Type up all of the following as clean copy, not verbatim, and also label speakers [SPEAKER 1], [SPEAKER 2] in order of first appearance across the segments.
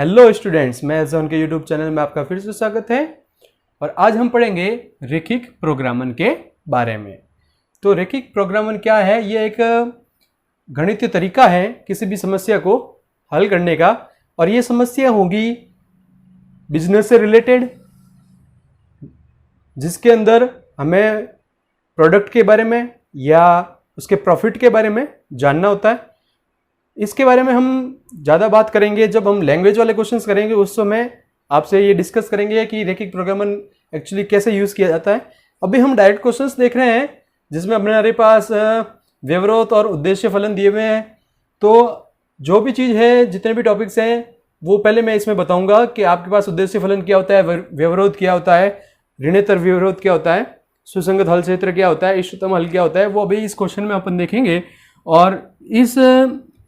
[SPEAKER 1] Hello students, मैं John के YouTube channel में आपका फिर से स्वागत है। और आज हम पढ़ेंगे रैखिक प्रोग्रामन के बारे में। तो रैखिक प्रोग्रामन क्या है? ये एक गणितीय तरीका है किसी भी समस्या को हल करने का। और ये समस्या होगी बिजनेस से रिलेटेड, जिसके अंदर हमें प्रोडक्ट के बारे में या उसके प्रॉफिट के बारे में जानना होता है। इसके बारे में हम ज़्यादा बात करेंगे जब हम लैंग्वेज वाले क्वेश्चंस करेंगे, उस समय आपसे ये डिस्कस करेंगे कि रैखिक प्रोग्रामन एक्चुअली कैसे यूज़ किया जाता है। अभी हम डायरेक्ट क्वेश्चंस देख रहे हैं जिसमें हमारे पास व्यवरोध और उद्देश्य फलन दिए हुए हैं। तो जो भी चीज़ है, जितने भी टॉपिक्स हैं, वो पहले मैं इसमें बताऊंगा कि आपके पास उद्देश्य फलन क्या होता है, व्यवरोध क्या होता है, ऋणेतर व्यवरोध क्या होता है, सुसंगत हल क्षेत्र क्या होता है, इष्टतम हल क्या होता है, वो अभी इस क्वेश्चन में अपन देखेंगे। और इस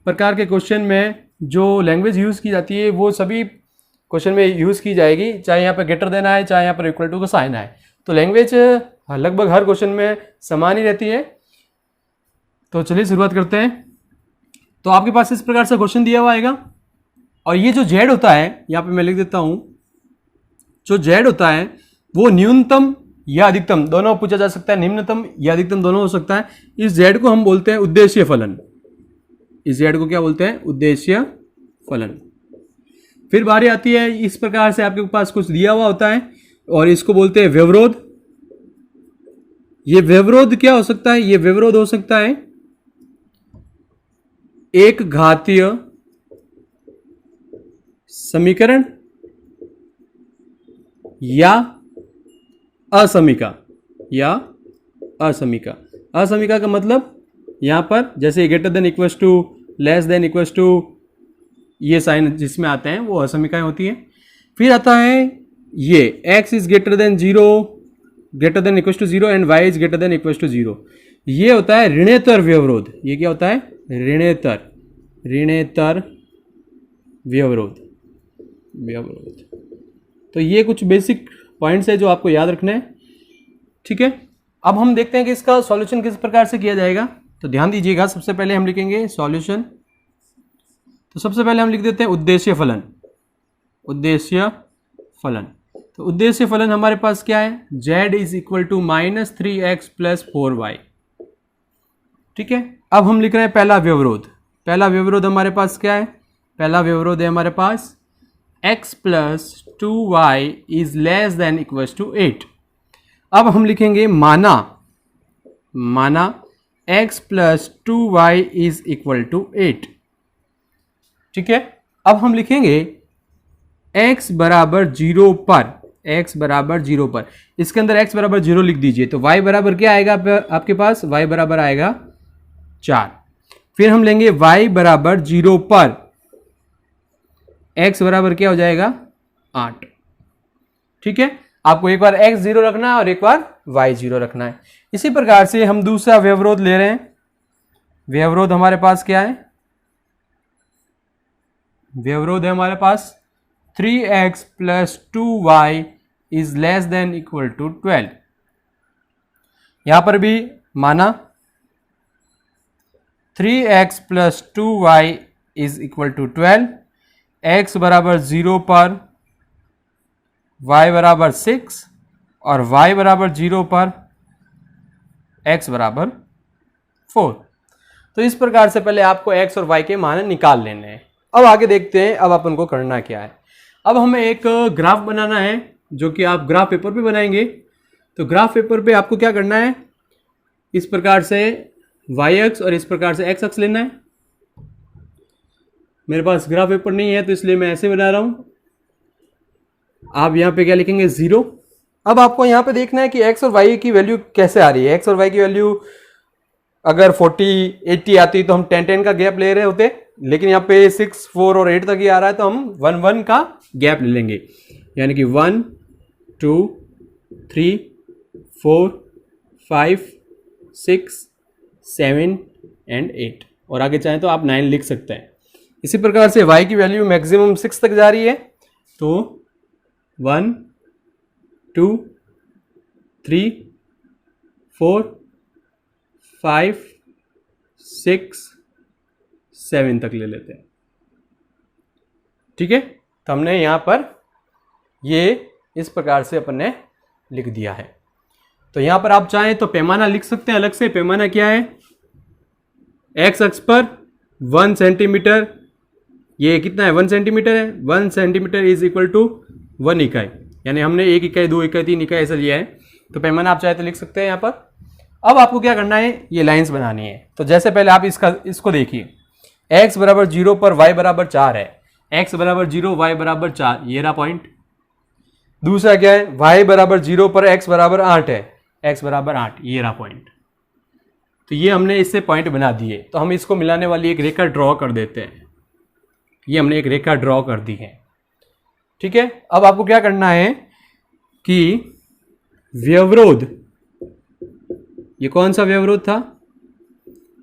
[SPEAKER 1] प्रकार के क्वेश्चन में जो लैंग्वेज यूज़ की जाती है वो सभी क्वेश्चन में यूज़ की जाएगी, चाहे यहाँ पर ग्रेटर देन आए, चाहे यहाँ पर इक्वल टू का साइन आए। तो लैंग्वेज लगभग हर क्वेश्चन में समान ही रहती है। तो चलिए शुरुआत करते हैं। तो आपके पास इस प्रकार से क्वेश्चन दिया हुआ आएगा और ये जो जेड होता है, यहाँ पे मैं लिख देता हूँ, जो जेड होता है वो न्यूनतम या अधिकतम दोनों पूछा जा सकता है, निम्नतम या अधिकतम दोनों हो सकता है। इस जेड को हम बोलते हैं उद्देश्य फलन। इस जेड को क्या बोलते हैं? उद्देश्य फलन। फिर बारी आती है, इस प्रकार से आपके पास कुछ दिया हुआ होता है और इसको बोलते हैं व्यवरोध। ये व्यवरोध क्या हो सकता है? ये व्यवरोध हो सकता है एक घातीय समीकरण या असमीका। या असमीका। असमीका का मतलब यहां पर जैसे greater than equals to, less than equals to, ये साइन जिसमें आते हैं वो असमीकाएं होती हैं। फिर आता है ये x is greater than 0, greater than equals to 0 and y is greater than equals to 0। ये होता है ऋणेतर व्यवरोध। ये क्या होता है? ऋणेतर व्यवरोध। तो ये कुछ बेसिक पॉइंट्स है जो आपको याद रखना है, ठीक है। अब हम देखते हैं कि इसका सॉल्यूशन किस प्रकार से किया जाएगा। तो ध्यान दीजिएगा, सबसे पहले हम लिखेंगे सॉल्यूशन। तो सबसे पहले हम लिख देते हैं उद्देश्य फलन। उद्देश्य फलन। तो उद्देश्य फलन हमारे पास क्या है? z is equal to -3x plus 4y। ठीक है। अब हम लिख रहे हैं पहला व्यवरोध। पहला व्यवरोध हमारे पास क्या है? पहला व्यवरोध है हमारे पास x plus 2y is less than equals to 8। अब हम लिखेंगे माना x plus 2y is equal to 8। ठीक है। अब हम लिखेंगे x बराबर 0 पर, x बराबर 0 पर, इसके अंदर x बराबर 0 लिख दीजिए। तो y बराबर क्या आएगा आपके पास? y बराबर आएगा 4। फिर हम लेंगे y बराबर 0 पर, x बराबर क्या हो जाएगा? 8। ठीक है। आपको एक बार x 0 रखना है और एक बार y 0 रखना है। इसी प्रकार से हम दूसरा व्यवरोध ले रहे हैं। व्यवरोध हमारे पास क्या है? व्यवरोध है हमारे पास 3x plus 2y is less than equal to 12। यहां पर भी माना 3x plus 2y is equal to 12, x बराबर 0 पर, y बराबर 6 और y बराबर 0 पर x बराबर 4। तो इस प्रकार से पहले आपको x और y के मान निकाल लेने हैं। अब आगे देखते हैं अब अपन को करना क्या है। अब हमें एक ग्राफ बनाना है जो कि आप ग्राफ पेपर पे बनाएंगे। तो ग्राफ पेपर पे आपको क्या करना है? इस प्रकार से y अक्ष और इस प्रकार से x अक्ष लेना है। मेरे पास ग्राफ पेपर नहीं है तो इसलिए मैं ऐसे बना रहा हूं। आप यहाँ पे क्या लिखेंगे? 0। अब आपको यहाँ पे देखना है कि x और y की वैल्यू कैसे आ रही है। x और y की वैल्यू अगर 40, 80 आती तो हम 10 का गैप ले रहे होते, लेकिन यहाँ पे 6, 4 और 8 तक ही आ रहा है तो हम 1, 1 का गैप ले लेंगे। यानी कि 1, 2, 3, 4, 5, 6, 7 एंड 8 और आगे चाहें तो आप 9 लिख सकते हैं। इसी प्रकार से y की वैल्यू मैक्सिमम 6 तक जा रही है तो 1, 2, 3, 4, 5, 6, 7 तक ले लेते हैं। ठीक है। तो हमने यहाँ पर ये इस प्रकार से अपन ने लिख दिया है। तो यहाँ पर आप चाहें तो पैमाना लिख सकते हैं अलग से। पैमाना क्या है, एक्स अक्ष पर 1 सेंटीमीटर, ये कितना है 1 सेंटीमीटर है, 1 सेंटीमीटर इज इक्वल टू 1 इकाई, यानी हमने 1 इकाई 2 इकाई 3 इकाई ऐसा लिया है। तो पैमाना आप चाहे तो लिख सकते हैं यहाँ पर। अब आपको क्या करना है, ये लाइंस बनानी है। तो जैसे पहले आप इसको देखिए, x बराबर 0 पर y बराबर 4 है, x बराबर 0 y बराबर 4, ये रहा पॉइंट। दूसरा क्या है, y बराबर 0 पर x बराबर 8 है, x बराबर 8, ये रहा पॉइंट। तो ये हमने इससे पॉइंट बना दिए। तो हम इसको मिलाने वाली एक रेखा ड्रॉ कर देते हैं। ये हमने एक रेखा ड्रॉ कर दी है, ठीक है। अब आपको क्या करना है कि व्यवरोध, ये कौन सा व्यवरोध था,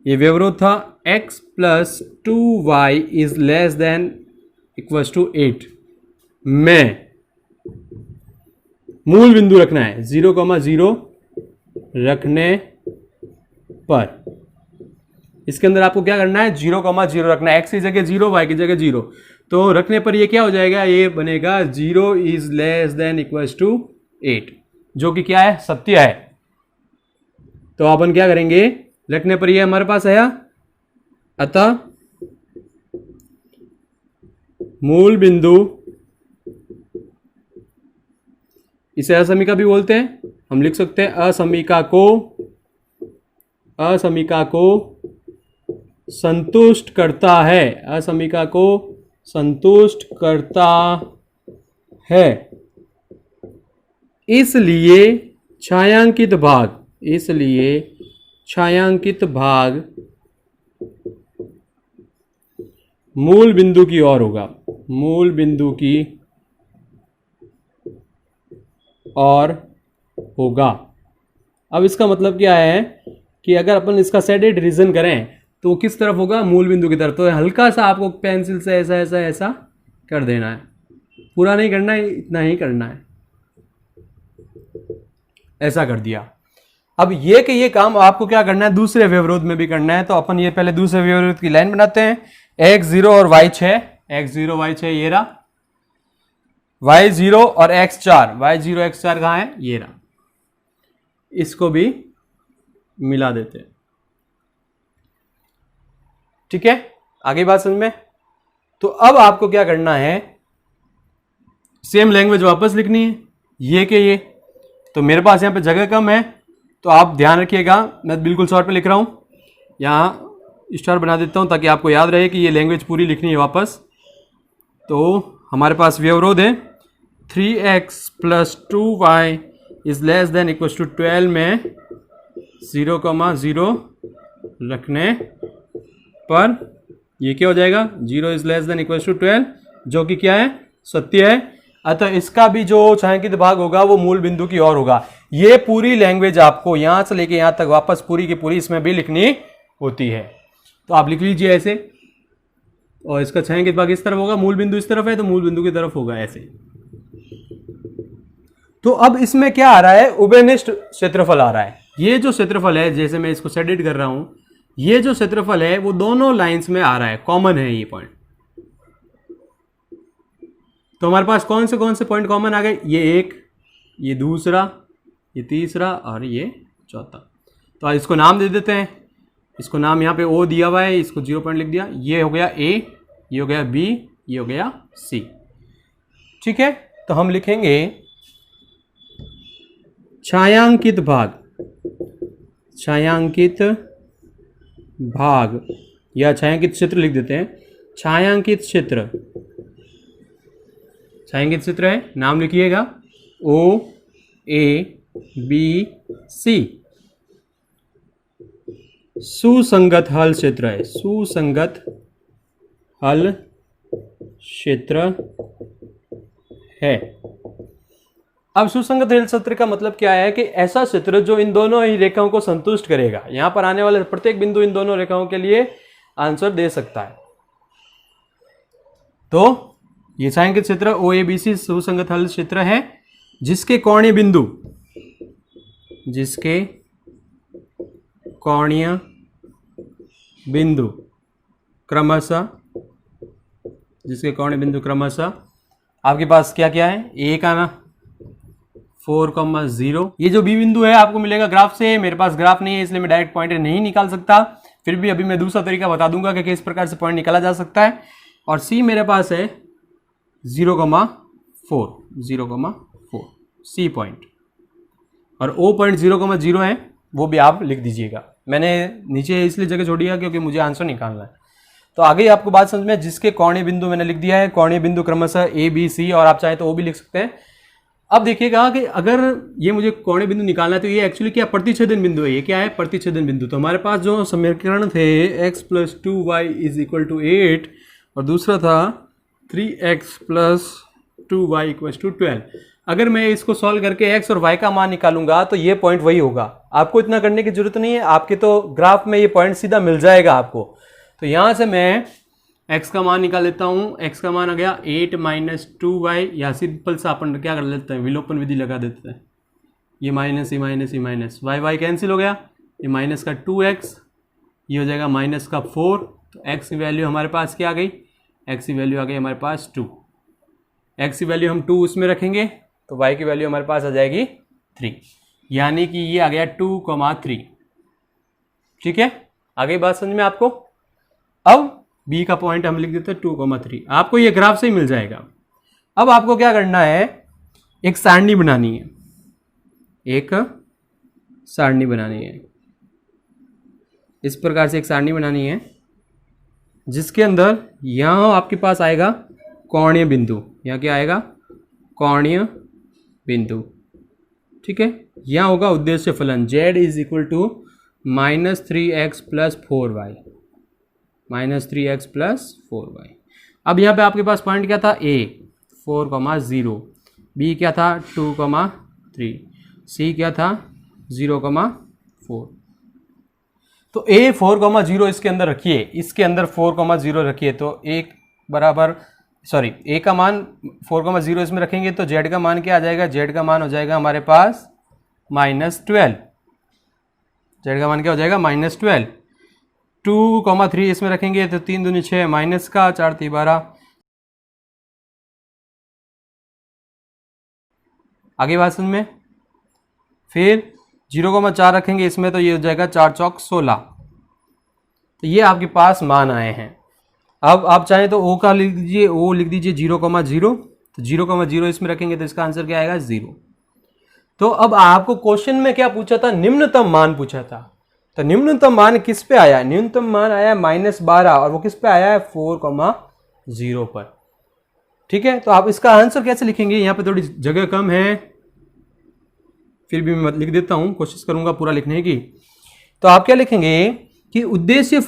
[SPEAKER 1] ये व्यवरोध था x plus 2y is less than equals to 8 में मूल बिंदु रखना है 0,0 रखने पर। इसके अंदर आपको क्या करना है, 0,0 रखना है, x की जगह 0 y की जगह 0। तो रखने पर ये क्या हो जाएगा, ये बनेगा 0 is less than equals to 8, जो कि क्या है, सत्य है। तो अपन क्या करेंगे, रखने पर ये हमारे पास आया, अतः मूल बिंदु, इसे असमीका भी बोलते हैं, हम लिख सकते हैं असमीका को संतुष्ट करता है, असमीका को संतुष्ट करता है। इसलिए छायांकित भाग मूल बिंदु की ओर होगा, मूल बिंदु की ओर होगा। अब इसका मतलब क्या है कि अगर अपन इसका शेडेड रीजन करें तो किस तरफ होगा, मूल बिंदु की तरफ। तो हल्का सा आपको पेंसिल से ऐसा ऐसा ऐसा कर देना है, पूरा नहीं करना है, इतना ही करना है, ऐसा कर दिया। अब ये कि ये काम आपको क्या करना है, दूसरे व्यवरोध में भी करना है। तो अपन ये पहले दूसरे व्यवरोध की लाइन बनाते हैं, x0 और y6, x0 y6 ये रहा, y0 और x4, y0 x4 कहाँ है, ये रहा। इसको भी मिला देते हैं, ठीक है। आगे बात समझ में। तो अब आपको क्या करना है, सेम लैंग्वेज वापस लिखनी है, ये के ये। तो मेरे पास यहाँ पे जगह कम है, तो आप ध्यान रखिएगा, मैं बिल्कुल शॉर्ट में लिख रहा हूँ, यहाँ स्टार बना देता हूँ ताकि आपको याद रहे कि ये लैंग्वेज पूरी लिखनी है वापस। तो हमारे पास व्यवरोध है 3x plus 2y is less than equal to 12 में 0,0 रखने पर ये क्या हो जाएगा, 0 is less than equal to 12, जो कि क्या है, सत्य है। अतः इसका भी जो छायांकित भाग होगा वो मूल बिंदु की ओर होगा। ये पूरी लैंग्वेज आपको यहां से लेके यहां तक वापस पूरी की पूरी इसमें भी लिखनी होती है। तो आप लिख लीजिए ऐसे, और इसका छायांकित भाग इस तरफ होगा, मूल बिंदु इस तरफ है तो मूल बिंदु की तरफ होगा ऐसे। तो अब इसमें क्या आ रहा है, उभयनिष्ठ क्षेत्रफल आ रहा है। ये जो क्षेत्रफल है, जैसे मैं इसको शेडेड कर रहा हूं, ये जो क्षेत्रफल है वो दोनों लाइंस में आ रहा है, कॉमन है ये पॉइंट। तो हमारे पास कौन से पॉइंट कॉमन आ गए, ये एक, ये दूसरा, ये तीसरा और ये चौथा। तो इसको नाम दे देते हैं, इसको नाम यहाँ पे O दिया हुआ है, इसको 0 पॉइंट लिख दिया। ये हो गया A, ये हो गया B, ये हो गया C, ठीक है। तो हम लिखेंगे छायांकित भाग या छायांकित क्षेत्र लिख देते हैं। छायांकित क्षेत्र है, नाम लिखिएगा OABC। सुसंगत हल क्षेत्र है, सुसंगत हल क्षेत्र है। अब सुसंगत हल क्षेत्र का मतलब क्या है कि ऐसा क्षेत्र जो इन दोनों ही रेखाओं को संतुष्ट करेगा। यहां पर आने वाले प्रत्येक बिंदु इन दोनों रेखाओं के लिए आंसर दे सकता है। तो ये छायांकित क्षेत्र OABC सुसंगत हल क्षेत्र है, जिसके कोणीय बिंदु क्रमशः आपके पास क्या क्या है, ए का ना 4,0, ये जो बी बिंदु है आपको मिलेगा ग्राफ से। मेरे पास ग्राफ नहीं है इसलिए मैं डायरेक्ट पॉइंट नहीं निकाल सकता, फिर भी अभी मैं दूसरा तरीका बता दूंगा कि किस प्रकार से पॉइंट निकाला जा सकता है। और सी मेरे पास है 0,4 सी पॉइंट, और ओ पॉइंट 0,0 है, वो भी आप लिख दीजिएगा। मैंने नीचे इसलिए जगह छोड़ी है क्योंकि मुझे आंसर निकालना है। तो आगे आपको बात समझ में, जिसके कोणीय बिंदु मैंने लिख दिया है, कोणीय बिंदु क्रमशः ए बी सी, और आप चाहें तो ओ भी लिख सकते हैं। अब देखिएगा कि अगर ये मुझे कोणीय बिंदु निकालना है तो ये एक्चुअली क्या प्रतिच्छेदन बिंदु है, ये क्या है प्रतिच्छेदन बिंदु। तो हमारे पास जो समीकरण थे x + 2y = 8 और दूसरा था 3x + 2y = 12। अगर मैं इसको सॉल्व करके x और y का मान निकालूंगा तो ये पॉइंट वही होगा। आपको इतना करने की जरूरत नहीं है, आपके तो ग्राफ में ये पॉइंट सीधा मिल जाएगा आपको। तो यहां से मैं x का मान निकाल लेता हूं। x का मान आ गया 8 - 2y, या सिंपल सा अपन क्या कर लेते हैं, विलोपन विधि लगा देते हैं। ये माइनस, ये माइनस, ये माइनस, y कैंसिल हो गया, ये माइनस का 2x, ये हो जाएगा माइनस का 4। तो x की वैल्यू हमारे पास क्या आ गई, x की वैल्यू आ गई हमारे पास 2। x की वैल्यू हम 2 उसमें रखेंगे तो y की वैल्यू हमारे पास आ जाएगी 3, यानी कि ये आ गया 2,3। ठीक है, आ गई बात समझ में आपको। अब b का पॉइंट हम लिख देते हैं 2,3, आपको ये ग्राफ से ही मिल जाएगा। अब आपको क्या करना है, एक सारणी बनानी है, एक सारणी बनानी है। इस प्रकार से एक सारणी बनानी है जिसके अंदर यहां आपके पास आएगा कोणीय बिंदु, यहाँ क्या आएगा कोणीय बिंदु। ठीक है, यहां होगा उद्देश्य फलन z = -3x + 4y, -3x + 4y। अब यहाँ पे आपके पास पॉइंट क्या था, a 4,0, b क्या था 2,3, c क्या था 0,4। तो a 4,0 इसके अंदर रखिए, इसके अंदर 4,0 रखिए, तो एक बराबर a का मान 4,0 इसमें रखेंगे तो z का मान क्या आ जाएगा, z का मान हो जाएगा हमारे पास -12। z का मान क्या हो जाएगा -12। 2,3 इसमें रखेंगे तो 3 दूनी 6, माइनस का 4 × 12। आगे बात समझ में। फिर 0,4 रखेंगे इसमें तो ये हो जाएगा 4 चौक 16। तो ये आपके पास मान आए हैं। अब आप चाहें तो ओ का लिख दीजिए, ओ लिख दीजिए 0,0, तो 0,0 इसमें रखेंगे तो इसका आंसर क्या आएगा 0। तो अब आपको क्वेश्चन में क्या पूछा था, निम्नतम मान पूछा था। तो निम्नतम मान किस पे आया, न्यूनतम मान आया -12, और वो किस पे आया है 4,0 पर। ठीक है, तो आप इसका आंसर कैसे लिखेंगे, यहाँ पे थोड़ी जगह कम है, फिर भी मैं लिख देता हूं, कोशिश करूंगा पूरा लिखने की। तो आप क्या लिखेंगे कि उद्देश्य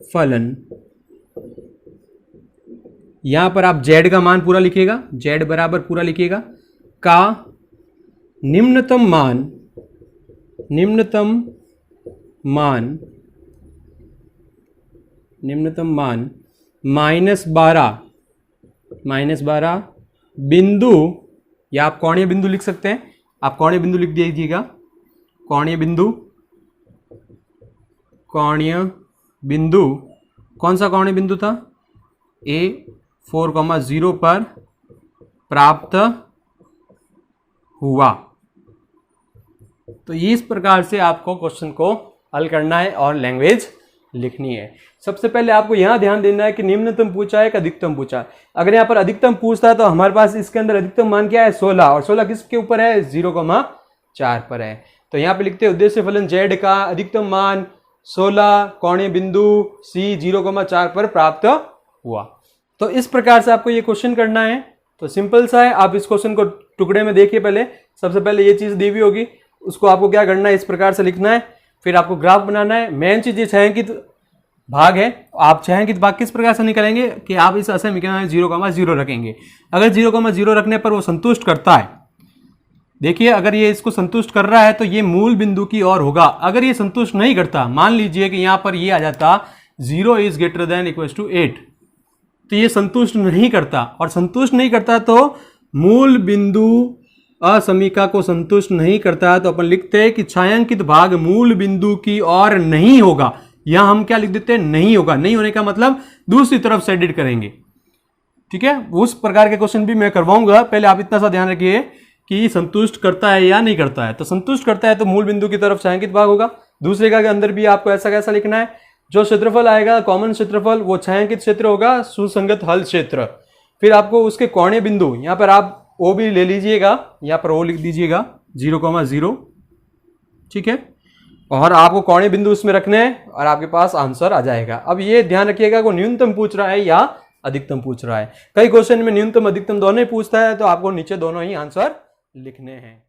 [SPEAKER 1] फलन, यहां पर आप z का मान पूरा लिखिएगा, z बराबर पूरा लिखिएगा, का निम्नतम मान -12 बिंदु, या आप कोणीय बिंदु लिख सकते हैं, आप कोणीय बिंदु लिख दीजिएगा, कोणीय बिंदु कौन सा कोणीय बिंदु था, a 4,0 पर प्राप्त हुआ। तो इस प्रकार से आपको क्वेश्चन को हल करना है और लैंग्वेज लिखनी है। सबसे पहले आपको यहां ध्यान देना है कि निम्नतम पूछा है कि अधिकतम पूछा है। अगर यहां पर अधिकतम पूछता है तो हमारे पास इसके अंदर अधिकतम मान क्या है 16, और 16 किसके ऊपर है 0,4 पर है। तो यहां पे लिखते हैं उद्देश्य फलन z का अधिकतम मान 16, कोणीय बिंदु c 0,4 पर प्राप्त हुआ। तो इस प्रकार से आपको ये क्वेश्चन करना है। तो सिंपल सा है, आप इस क्वेश्चन को टुकड़े में देखिए। पहले सबसे पहले ये चीज दी हुई होगी, उसको आपको क्या करना है, इस प्रकार से लिखना है, फिर आपको ग्राफ बनाना है। मेन चीज ये छायांकित भाग है, आप छायांकित भाग किस प्रकार से निकालेंगे कि आप इस असमीकरण 0,0 रखेंगे। अगर 0,0 रखने पर वो संतुष्ट करता है, देखिए अगर ये इसको संतुष्ट कर रहा है तो ये मूल बिंदु की ओर होगा। अगर ये संतुष्ट नहीं करता, मान लीजिए कि यहां पर ये आ जाता 0 > 8, तो ये संतुष्ट नहीं करता, और संतुष्ट नहीं करता तो मूल बिंदु असमीका को संतुष्ट नहीं करता, तो अपन लिखते हैं कि छायांकित भाग मूल बिंदु की ओर नहीं होगा। यहां हम क्या लिख देते हैं, नहीं होगा। नहीं होने का मतलब दूसरी तरफ से एडिट करेंगे, ठीक है, उस प्रकार के क्वेश्चन भी मैं करवाऊंगा। पहले आप इतना सा ध्यान रखिए कि संतुष्ट करता है या नहीं करता है। तो संतुष्ट करता है तो मूल बिंदु की तरफ छायांकित भाग होगा। दूसरे का के अंदर भी आपको ऐसा कैसा लिखना है, जो क्षेत्रफल आएगा कॉमन क्षेत्रफल वो छायांकित क्षेत्र होगा, सुसंगत हल क्षेत्र। फिर आपको उसके कोणीय बिंदु, यहाँ पर आप ओ भी ले लीजिएगा, यहाँ पर ओ लिख दीजिएगा 0,0, ठीक है, और आपको कोणीय बिंदु उसमें रखने हैं और आपके पास आंसर आ जाएगा। अब ये ध्यान रखिएगा वो न्यूनतम पूछ रहा है या अधिकतम पूछ रहा है। कई क्वेश्चन में न्यूनतम अधिकतम दोनों ही पूछता है, तो आपको नीचे दोनों ही आंसर लिखने हैं।